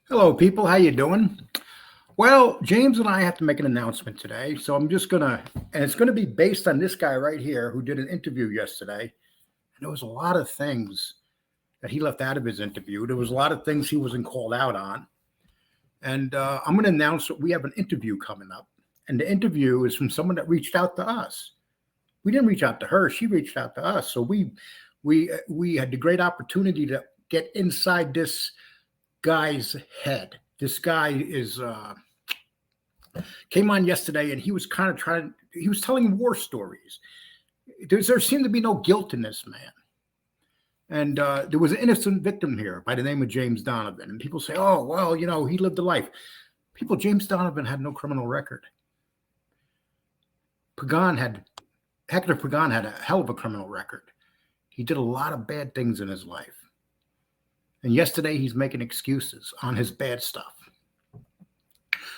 Hello, people. How you doing? Well, James and I have to make an announcement today, so I'm just gonna, and it's gonna be based on this guy right here who did an interview yesterday. And there was a lot of things that he left out of his interview. There was a lot of things he wasn't called out on, and I'm gonna announce that we have an interview coming up. And the interview is from someone that reached out to us. We didn't reach out to her; she reached out to us. So we had the great opportunity to get inside this guy's head. This guy is came on yesterday, and he was kind of trying. He was telling war stories. There seemed to be no guilt in this man, and there was an innocent victim here by the name of James Donovan. And people say, "Oh, well, he lived a life." People, James Donovan had no criminal record. Hector Pagan had a hell of a criminal record. He did a lot of bad things in his life. And yesterday he's making excuses on his bad stuff.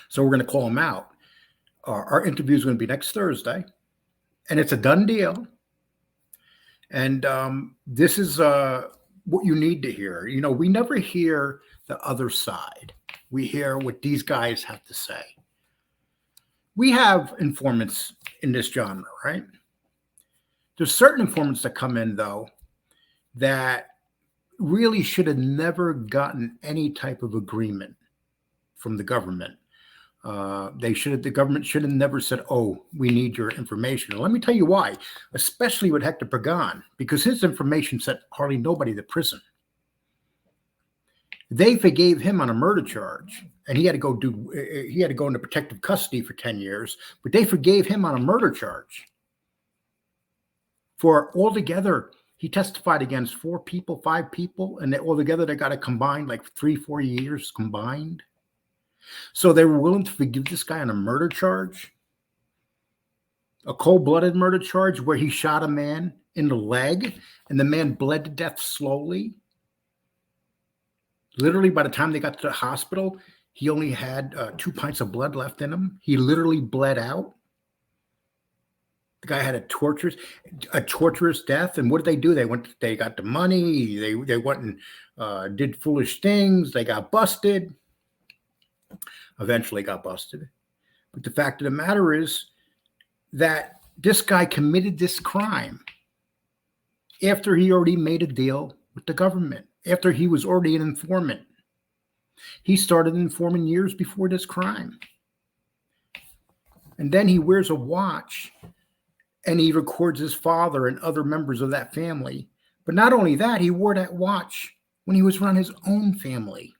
So we're going to call him out. Our interview is going to be next Thursday, and it's a done deal. And this is what you need to hear. We never hear the other side. We hear what these guys have to say. We have informants in this genre, right? There's certain informants that come in, though, that really should have never gotten any type of agreement from the government. The government should have never said, "Oh, we need your information." And let me tell you why, especially with Hector Pagan, because his information sent hardly nobody to prison. They forgave him on a murder charge, and he had to go into protective custody for 10 years, but they forgave him on a murder charge. For altogether, he testified against 5 people, and altogether they got a combined like 3-4 years combined. So they were willing to forgive this guy on a murder charge, a cold-blooded murder charge where he shot a man in the leg, and the man bled to death slowly. Literally, by the time they got to the hospital, he only had 2 pints of blood left in him. He literally bled out. The guy had a torturous death. And what did they do? They got the money. They went and did foolish things. They got busted. Eventually got busted. But the fact of the matter is that this guy committed this crime after he already made a deal with the government, after he was already an informant. He started informing years before this crime. And then he wears a watch, and he records his father and other members of that family. But not only that, he wore that watch when he was around his own family.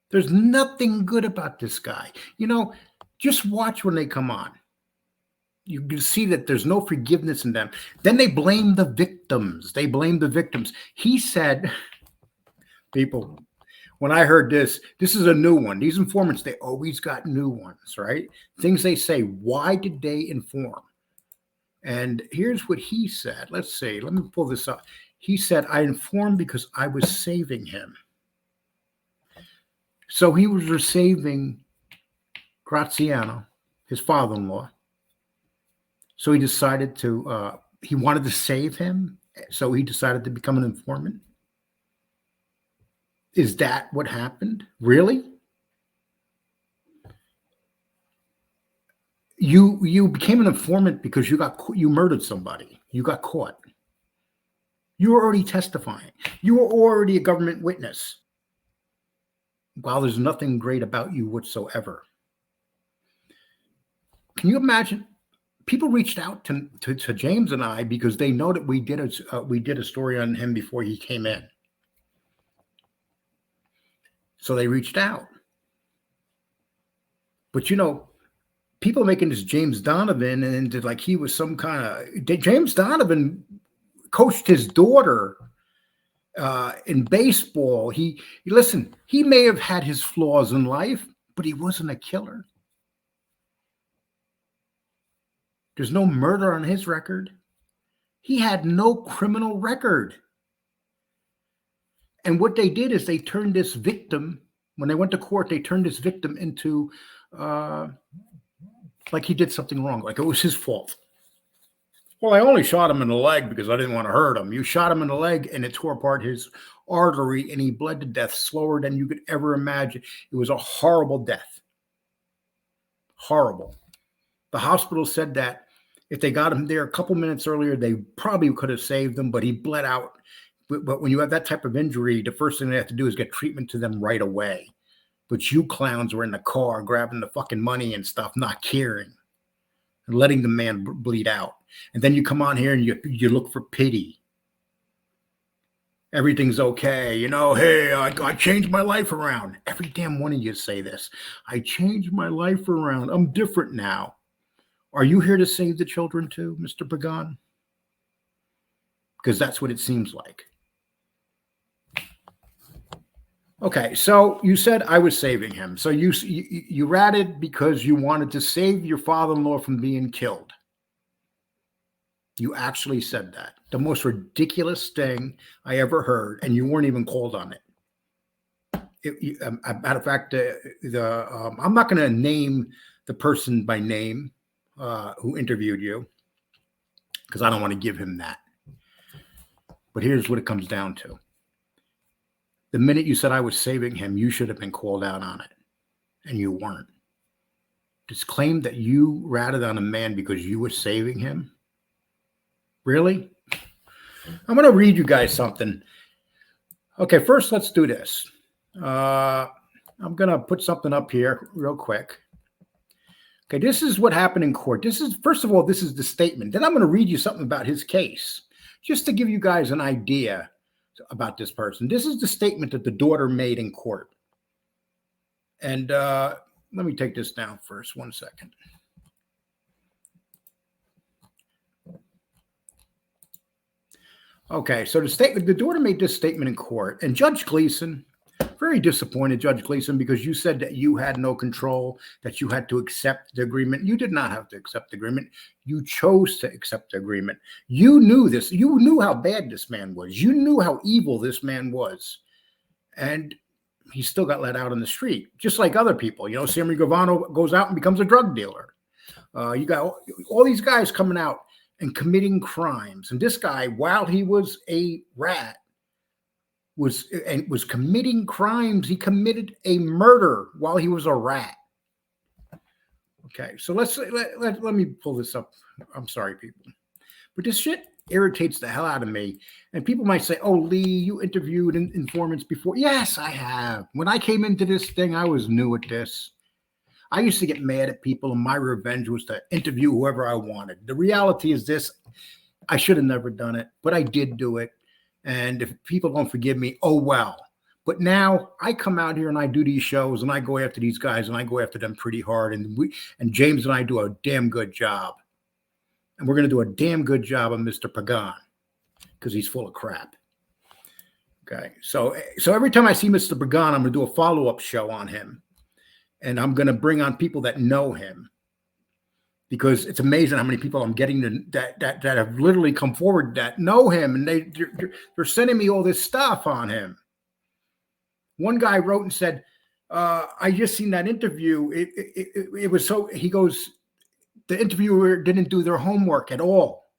There's nothing good about this guy. Just watch when they come on. You can see that there's no forgiveness in them. Then they blame the victims. He said, people, when I heard this is a new one. These informants, they always got new ones, right? Things they say. Why did they inform? And here's what he said. Let's see. Let me pull this up. He said, "I informed because I was saving him." So he was saving Graziano, his father-in-law. So he decided he wanted to save him. So he decided to become an informant. Is that what happened? Really? You became an informant because you murdered somebody. You got caught. You were already testifying. You were already a government witness. While there's nothing great about you whatsoever. Can you imagine? People reached out to James and I because they know that we did a story on him before he came in. So they reached out. But people making this James Donovan and like he was some kind of James Donovan coached his daughter in baseball. He may have had his flaws in life, but he wasn't a killer. There's no murder on his record. He had no criminal record. And what they did is they turned this victim, when they went to court, they turned this victim into like he did something wrong, like it was his fault. Well, I only shot him in the leg because I didn't want to hurt him. You shot him in the leg and it tore apart his artery and he bled to death slower than you could ever imagine. It was a horrible death. Horrible. The hospital said that if they got him there a couple minutes earlier, they probably could have saved him, but he bled out. But when you have that type of injury, the first thing they have to do is get treatment to them right away. But you clowns were in the car grabbing the fucking money and stuff, not caring, and letting the man bleed out. And then you come on here and you look for pity. Everything's okay. You know, hey, I changed my life around. Every damn one of you say this. I changed my life around. I'm different now. Are you here to save the children too, Mr. Pagan? Because that's what it seems like. Okay, so you said I was saving him. So you ratted because you wanted to save your father-in-law from being killed. You actually said that. The most ridiculous thing I ever heard, and you weren't even called on it. Matter of fact, I'm not going to name the person by name who interviewed you because I don't want to give him that. But here's what it comes down to. The minute you said I was saving him, you should have been called out on it, and you weren't. This claim that you ratted on a man because you were saving him? Really? I'm going to read you guys something. Okay, first let's do this. I'm going to put something up here real quick. Okay, this is what happened in court. First of all, this is the statement. Then I'm going to read you something about his case, just to give you guys an idea about this person. This is the statement that the daughter made in court. And let me take this down first. 1 second. Okay, so the daughter made this statement in court, and Judge Gleason, very disappointed, Judge Gleason, because you said that you had no control, that you had to accept the agreement. You did not have to accept the agreement. You chose to accept the agreement. You knew this. You knew how bad this man was. You knew how evil this man was. And he still got let out on the street, just like other people. You know, Sammy Gravano goes out and becomes a drug dealer. You got all these guys coming out and committing crimes. And this guy, while he was a rat, was committing crimes. He committed a murder while he was a rat. Okay, so let me pull this up. I'm sorry, people, but this shit irritates the hell out of me. And people might say, "Oh, Lee, you interviewed informants before." Yes, I have. When I came into this thing, I was new at this. I used to get mad at people, and my revenge was to interview whoever I wanted. The reality is this: I should have never done it, but I did do it. And if people don't forgive me, oh well. But now I come out here and I do these shows and I go after these guys and I go after them pretty hard. And James and I do a damn good job. And we're going to do a damn good job of Mr. Pagan because he's full of crap. Okay. So every time I see Mr. Pagan, I'm going to do a follow-up show on him. And I'm going to bring on people that know him. Because it's amazing how many people I'm getting that have literally come forward that know him, and they're sending me all this stuff on him. One guy wrote and said, "I just seen that interview. It was so." He goes, "The interviewer didn't do their homework at all."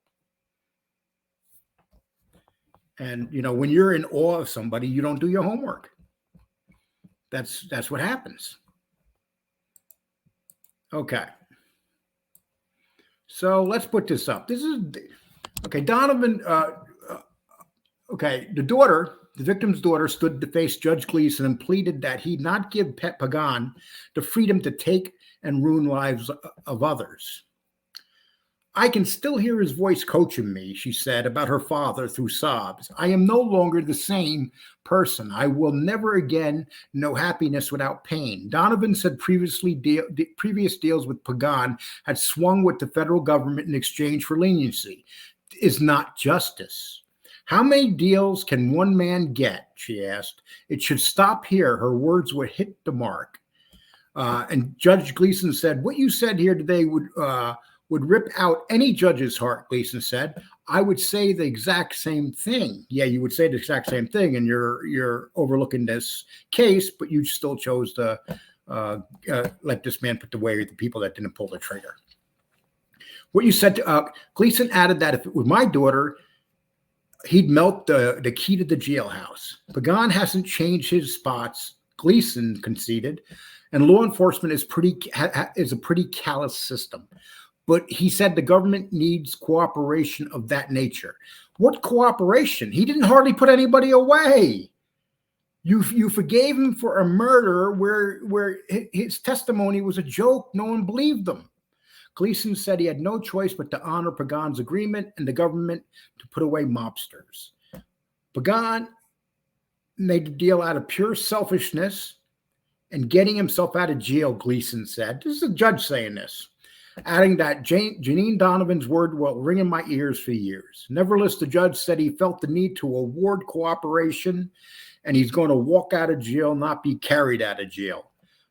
And you know, when you're in awe of somebody, you don't do your homework. That's what happens. Okay. So let's put this up. This is okay. Donovan. Okay, the victim's daughter, stood to face Judge Gleason and pleaded that he not give Pagan the freedom to take and ruin lives of others. "I can still hear his voice coaching me," she said about her father through sobs. "I am no longer the same person. I will never again know happiness without pain." Donovan said previous deals with Pagan had swung with the federal government in exchange for leniency. Is not justice. "How many deals can one man get?" she asked. "It should stop here." Her words would hit the mark. And Judge Gleason said, "What you said here today would rip out any judge's heart," Gleason said. "I would say the exact same thing." Yeah, you would say the exact same thing, and you're overlooking this case, but you still chose to let this man put away the people that didn't pull the trigger. What you said to Gleason added that if it were my daughter, he'd melt the key to the jailhouse. Pagan hasn't changed his spots, Gleason conceded, and law enforcement is a pretty callous system. But he said the government needs cooperation of that nature. What cooperation? He didn't hardly put anybody away. You forgave him for a murder where his testimony was a joke. No one believed him. Gleason said he had no choice but to honor Pagan's agreement and the government to put away mobsters. Pagan made the deal out of pure selfishness and getting himself out of jail, Gleason said. This is a judge saying this, adding that Janine Donovan's word will ring in my ears for years. Nevertheless, the judge said he felt the need to award cooperation and he's going to walk out of jail, not be carried out of jail.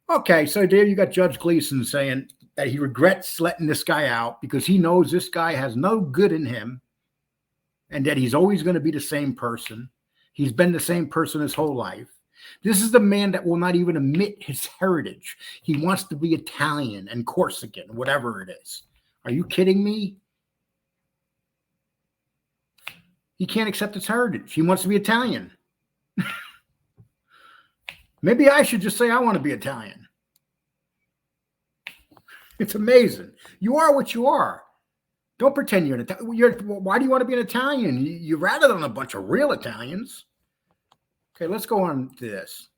Okay, so there you got Judge Gleason saying that he regrets letting this guy out because he knows this guy has no good in him and that he's always going to be the same person. He's been the same person his whole life. This is the man that will not even admit his heritage. He wants to be Italian and Corsican, whatever it is. Are you kidding me? He can't accept his heritage. He wants to be Italian. Maybe I should just say I want to be Italian. It's amazing. You are what you are. Don't pretend you're an Italian. Why do you want to be an Italian? You're rather than a bunch of real Italians. Okay, let's go on to this.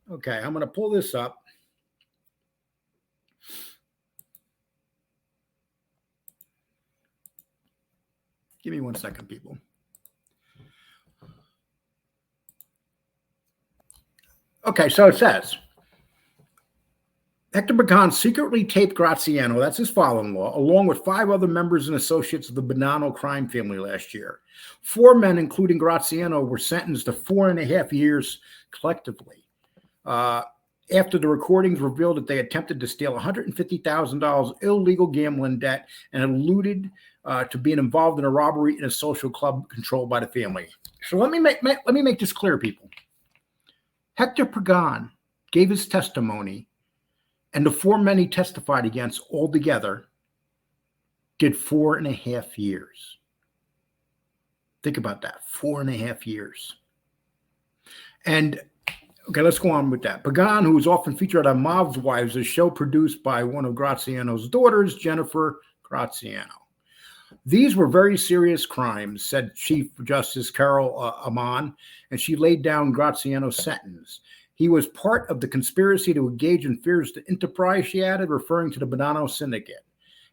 Okay, I'm going to pull this up. Give me 1 second, people. Okay, so it says, Hector Pecan secretly taped Graziano, that's his father-in-law, along with 5 other members and associates of the Bonano crime family last year. 4 men, including Graziano, were sentenced to 4.5 years collectively after the recordings revealed that they attempted to steal $150,000 illegal gambling debt and alluded to being involved in a robbery in a social club controlled by the family. So let me make this clear, people. Hector Pagan gave his testimony, and the 4 men he testified against altogether did 4.5 years. Think about that, 4.5 years. And, okay, let's go on with that. Pagan, who was often featured on Mob's Wives, a show produced by one of Graziano's daughters, Jennifer Graziano. These were very serious crimes, said Chief Justice Carol Amon, and she laid down Graziano's sentence. He was part of the conspiracy to engage in fears to enterprise, she added, referring to the Bonano syndicate.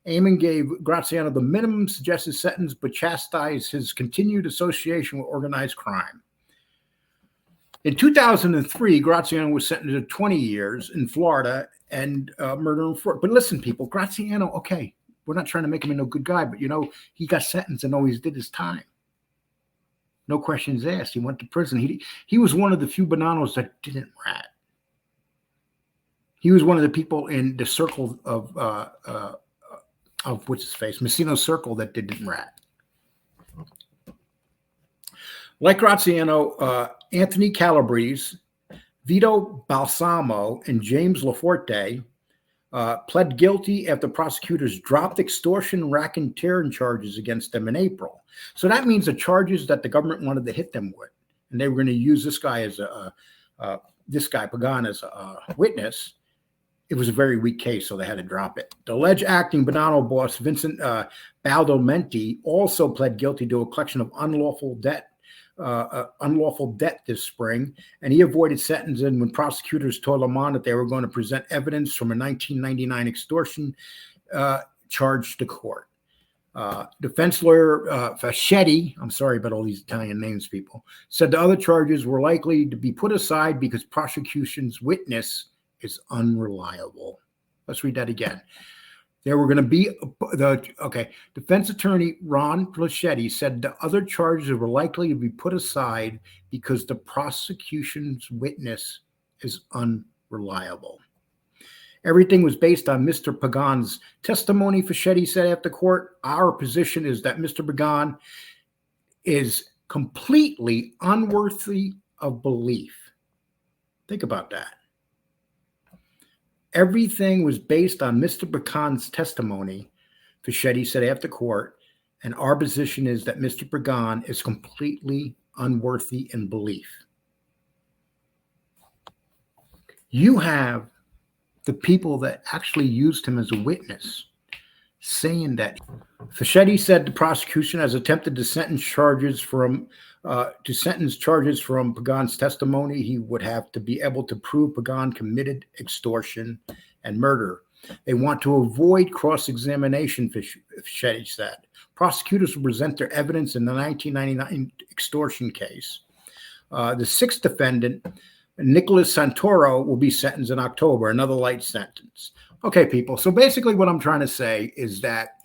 Amon gave Graziano the minimum suggested sentence, but chastised his continued association with organized crime. In 2003, Graziano was sentenced to 20 years in Florida and murder in Florida. But listen, people, Graziano, okay, we're not trying to make him a no good guy, but, he got sentenced and always did his time. No questions asked. He went to prison. He was one of the few Bonanos that didn't rat. He was one of the people in the circle of what's his face, Messino's circle that didn't rat. Like Graziano, Anthony Calabrese, Vito Balsamo, and James Laforte pled guilty after prosecutors dropped extortion, racketeering charges against them in April. So that means the charges that the government wanted to hit them with, and they were going to use this guy as Pagan as a witness. It was a very weak case, so they had to drop it. The alleged acting Bonano boss, Vincent Baldamenti, also pled guilty to a collection of unlawful debt this spring, and he avoided sentencing when prosecutors told Lamont that they were going to present evidence from a 1999 extortion charge to court. Defense lawyer Fascetti, I'm sorry about all these Italian names, people, said the other charges were likely to be put aside because prosecution's witness is unreliable. Let's read that again. There were going to be defense attorney Ron Plaschetti said the other charges were likely to be put aside because the prosecution's witness is unreliable. Everything was based on Mr. Pagan's testimony, Fischetti said after court. Our position is that Mr. Pagan is completely unworthy of belief. Think about that. Everything was based on Mr. Pagan's testimony Fischetti said after court, and our position is that Mr. Pagan is completely unworthy in belief. You have the people that actually used him as a witness saying that. Fischetti said the prosecution has attempted to sentence charges from Pagan's testimony. He would have to be able to prove Pagan committed extortion and murder. They want to avoid cross-examination, Fischetti said. Prosecutors will present their evidence in the 1999 extortion case. The sixth defendant, Nicholas Santoro, will be sentenced in October, another light sentence. Okay, people. So basically what I'm trying to say is that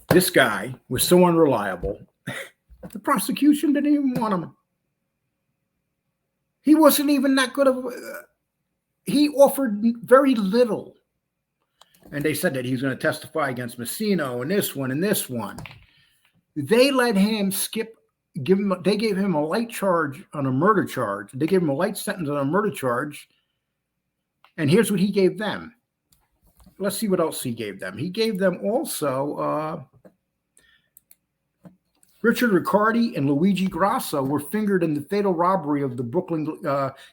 this guy was so unreliable, the prosecution didn't even want him. He wasn't even that good of he offered very little. And they said that he was going to testify against Messino and this one and this one. They let him they gave him a light charge on a murder charge. They gave him a light sentence on a murder charge. And here's what he gave them. Let's see what else he gave them. He gave them also Richard Riccardi and Luigi Grasso were fingered in the fatal robbery of the Brooklyn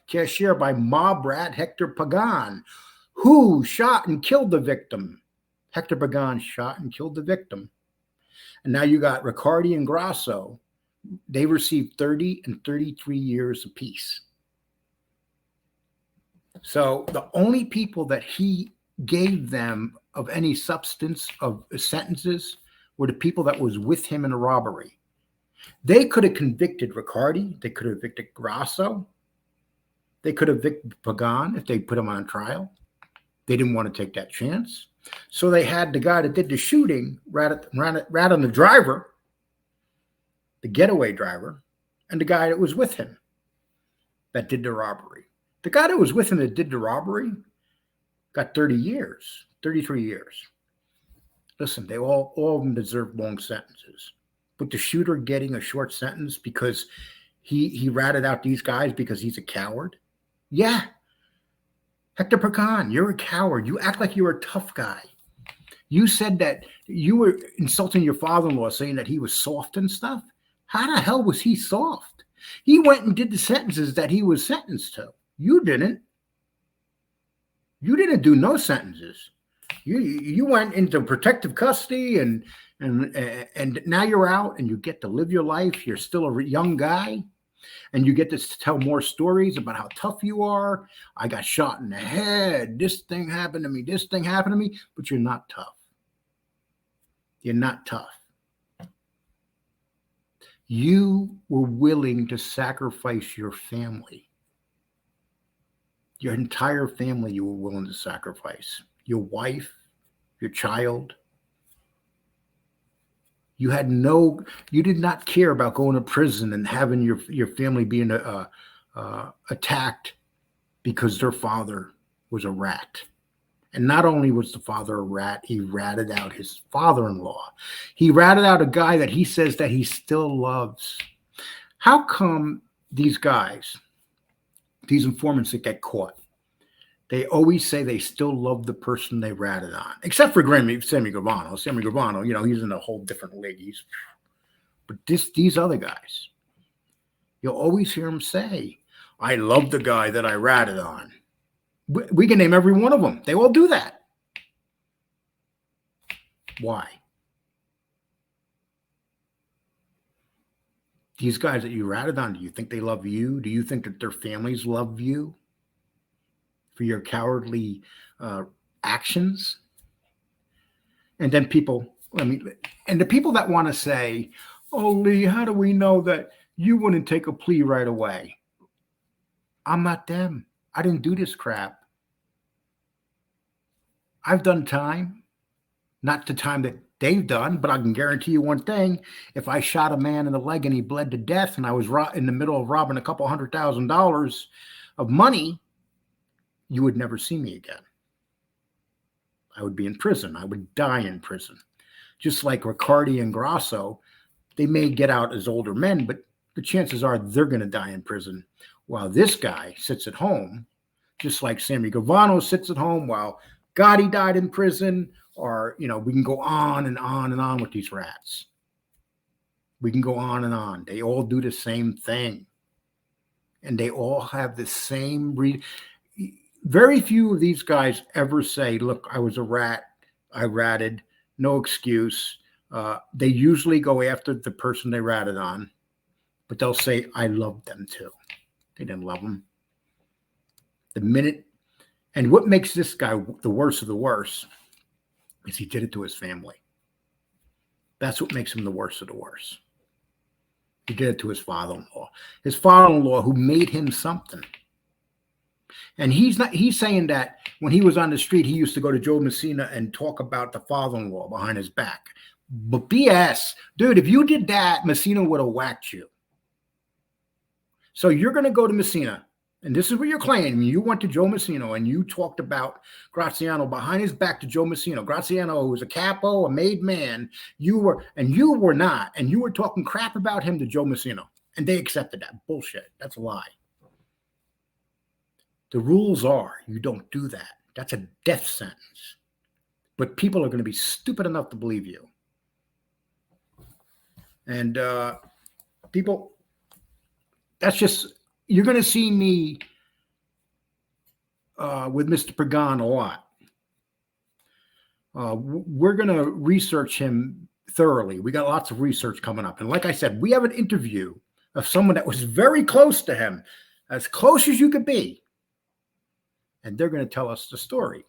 cashier by mob rat Hector Pagan, who shot and killed the victim. Hector Pagan shot and killed the victim. And now you got Riccardi and Grasso. They received 30 and 33 years apiece. So the only people that he gave them of any substance of sentences were the people that was with him in a robbery. They could have convicted Riccardi. They could have convicted Grasso. They could have convicted Pagan if they put him on trial. They didn't want to take that chance. So they had the guy that did the shooting rat on the driver, the getaway driver, and the guy that was with him that did the robbery. The guy that was with him that did the robbery got 30 years, 33 years. Listen, they all of them deserve long sentences. But the shooter getting a short sentence because he ratted out these guys because he's a coward? Yeah. Hector Pecan, you're a coward. You act like you're a tough guy. You said that you were insulting your father-in-law, saying that he was soft and stuff. How the hell was he soft? He went and did the sentences that he was sentenced to. You didn't. You didn't do no sentences. You went into protective custody and now you're out and you get to live your life. You're still a young guy and you get to tell more stories about how tough you are. I got shot in the head. This thing happened to me. This thing happened to me. But you're not tough. You're not tough. You were willing to sacrifice your family. Your entire family you were willing to sacrifice. Your wife, your child. You did not care about going to prison and having your family being attacked because their father was a rat. And not only was the father a rat, he ratted out his father-in-law. He ratted out a guy that he says that he still loves. How come these guys, these informants that get caught, they always say they still love the person they ratted on, except for Sammy Gravano. Sammy Gravano, he's in a whole different league. But these other guys, you'll always hear them say, I love the guy that I ratted on. We can name every one of them. They all do that. Why? These guys that you ratted on, do you think they love you? Do you think that their families love you for your cowardly actions? And then and the people that want to say, oh, Lee, how do we know that you wouldn't take a plea right away? I'm not them. I didn't do this crap. I've done time, not the time that they've done, but I can guarantee you one thing. If I shot a man in the leg and he bled to death and I was in the middle of robbing a couple $100,000 of money, you would never see me again. I would be in prison. I would die in prison. Just like Riccardi and Grasso, they may get out as older men, but the chances are they're going to die in prison. While this guy sits at home, just like Sammy Gravano sits at home, while Gotti died in prison, are, we can go on and on and on with these rats. We can go on and on. They all do the same thing. And they all have the same very few of these guys ever say, look, I was a rat. I ratted. No excuse. They usually go after the person they ratted on, but they'll say, I loved them too. They didn't love them. And what makes this guy the worst of the worst is he did it to his family. That's what makes him the worst of the worst. He did it to his father-in-law. His father-in-law who made him something. And he's saying that when he was on the street, he used to go to Joe Messina and talk about the father-in-law behind his back. But BS, dude, if you did that, Messina would have whacked you. So you're going to go to Messina, and this is what you're claiming. You went to Joe Messina and you talked about Graziano behind his back to Joe Messina. Graziano, who was a capo, a made man, you were not. And you were talking crap about him to Joe Messina. And they accepted that. Bullshit. That's a lie. The rules are you don't do that. That's a death sentence. But people are going to be stupid enough to believe you. And people, that's just, you're going to see me with Mr. Pagan a lot. We're going to research him thoroughly. We got lots of research coming up. And like I said, we have an interview of someone that was very close to him, as close as you could be. And they're going to tell us the story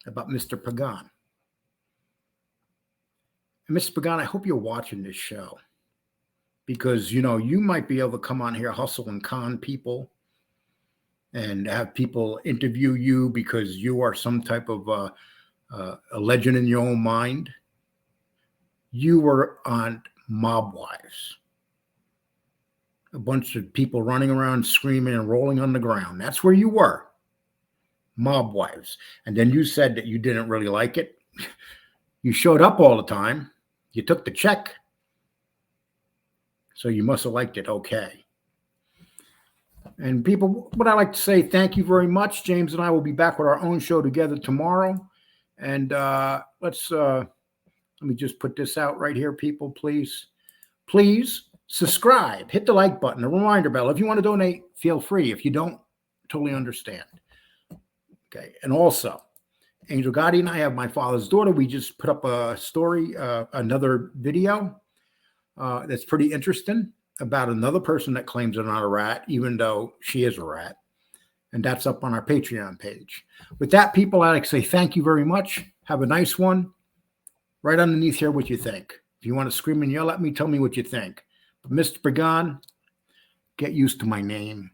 about Mr. Pagan. And Mr. Pagan, I hope you're watching this show because, you might be able to come on here, hustle and con people and have people interview you because you are some type of a legend in your own mind. You were on Mob Wives. A bunch of people running around screaming and rolling on the ground. That's where you were. Mob Wives. And then you said that you didn't really like it. You showed up all the time. You took the check. So you must have liked it okay. And people, what I like to say, thank you very much. James and I will be back with our own show together tomorrow. And let me just put this out right here, people, please. Please subscribe. Hit the like button, the reminder bell. If you want to donate, feel free. If you don't, totally understand. Okay. And also, Angel Gotti and I have My Father's Daughter. We just put up a story, another video that's pretty interesting about another person that claims they're not a rat, even though she is a rat. And that's up on our Patreon page. With that, people, I'd like to say thank you very much. Have a nice one. Right underneath here, what you think. If you want to scream and yell at me, tell me what you think. But Mr. Pagan, get used to my name.